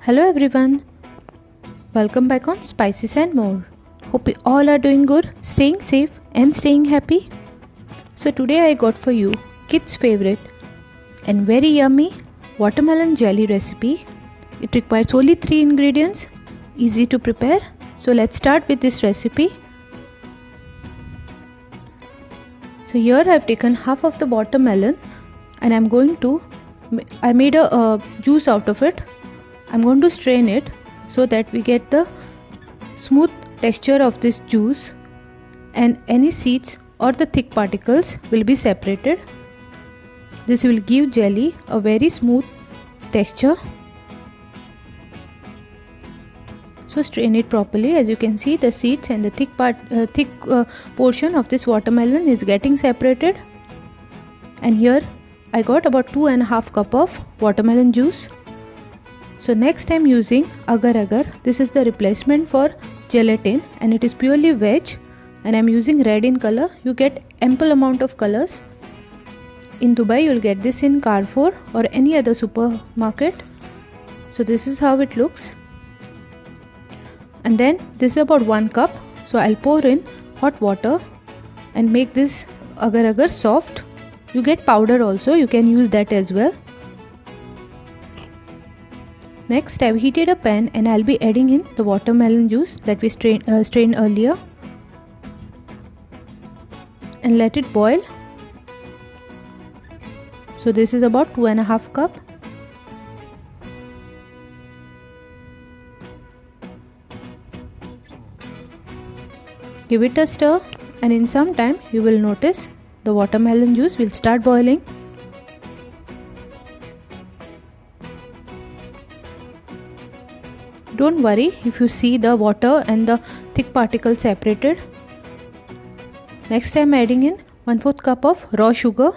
Hello everyone, welcome back on Spices and More. Hope you all are doing good, staying safe and staying happy. So today I got for you kids' favorite and very yummy watermelon jelly recipe. It requires only 3 ingredients, easy to prepare. So let's start with this recipe. So here I have taken half of the watermelon and I made a juice out of it. I'm going to strain it so that we get the smooth texture of this juice and any seeds or the thick particles will be separated. This will give jelly a very smooth texture. So strain it properly. As you can see, the seeds and the thick portion of this watermelon is getting separated. And here I got about 2.5 cup of watermelon juice. So next I'm using agar agar. This is the replacement for gelatin and it is purely veg and I'm using red in color. You get ample amount of colors. In Dubai you'll get this in Carrefour or any other supermarket. So this is how it looks. And then this is about 1 cup. So I'll pour in hot water and make this agar agar soft. You get powder also, you can use that as well. Next, I've heated a pan and I'll be adding in the watermelon juice that we strained earlier and let it boil. So this is about 2.5 cup. Give it a stir and in some time you will notice the watermelon juice will start boiling. Don't worry if you see the water and the thick particles separated. Next I am adding in 1/4 cup of raw sugar.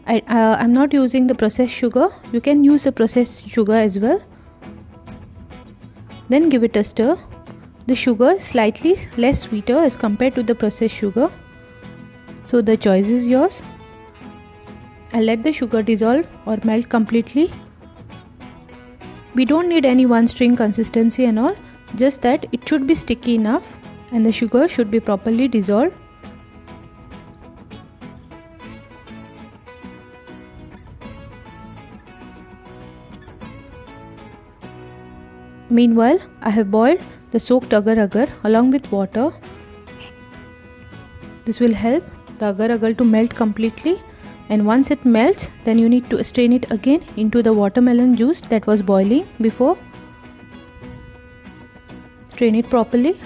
I'm not using the processed sugar. You can use the processed sugar as well. Then give it a stir. The sugar is slightly less sweeter as compared to the processed sugar. So the choice is yours. I'll let the sugar dissolve or melt completely. We don't need any one string consistency and all, just that it should be sticky enough and the sugar should be properly dissolved. Meanwhile, I have boiled the soaked agar agar along with water. This will help the agar agar to melt completely. And once it melts, then you need to strain it again into the watermelon juice that was boiling before. Strain it properly.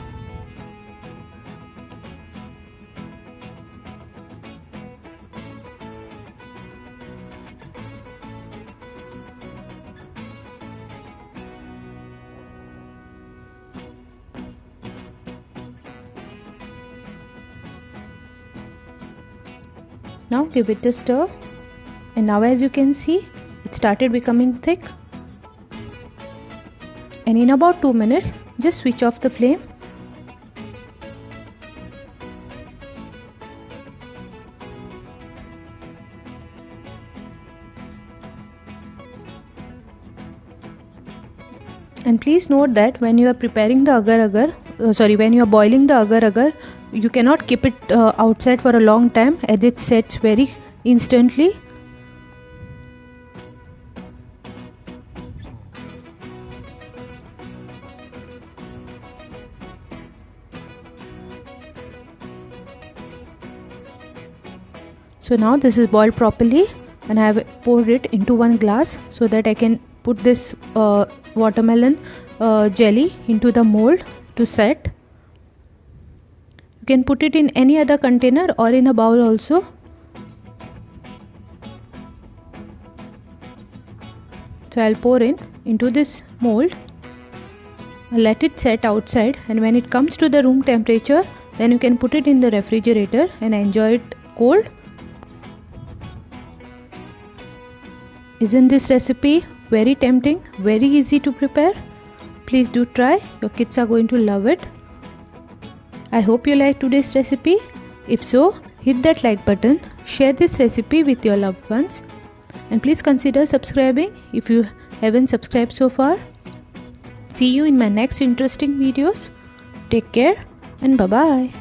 Now give it a stir and now as you can see it started becoming thick, and in about 2 minutes just switch off the flame. And please note that when you are preparing the agar agar, when you are boiling the agar agar, you cannot keep it outside for a long time as it sets very instantly. So now this is boiled properly and I have poured it into one glass so that I can put this watermelon jelly into the mold to set. You can put it in any other container or in a bowl also. So I'll pour into this mold. I'll let it set outside, and when it comes to the room temperature, then you can put it in the refrigerator and enjoy it cold. Isn't this recipe very tempting, very easy to prepare? Please do try. Your kids are going to love it. I hope you liked today's recipe. If so, hit that like button, share this recipe with your loved ones, and please consider subscribing if you haven't subscribed so far. See you in my next interesting videos. Take care and bye bye.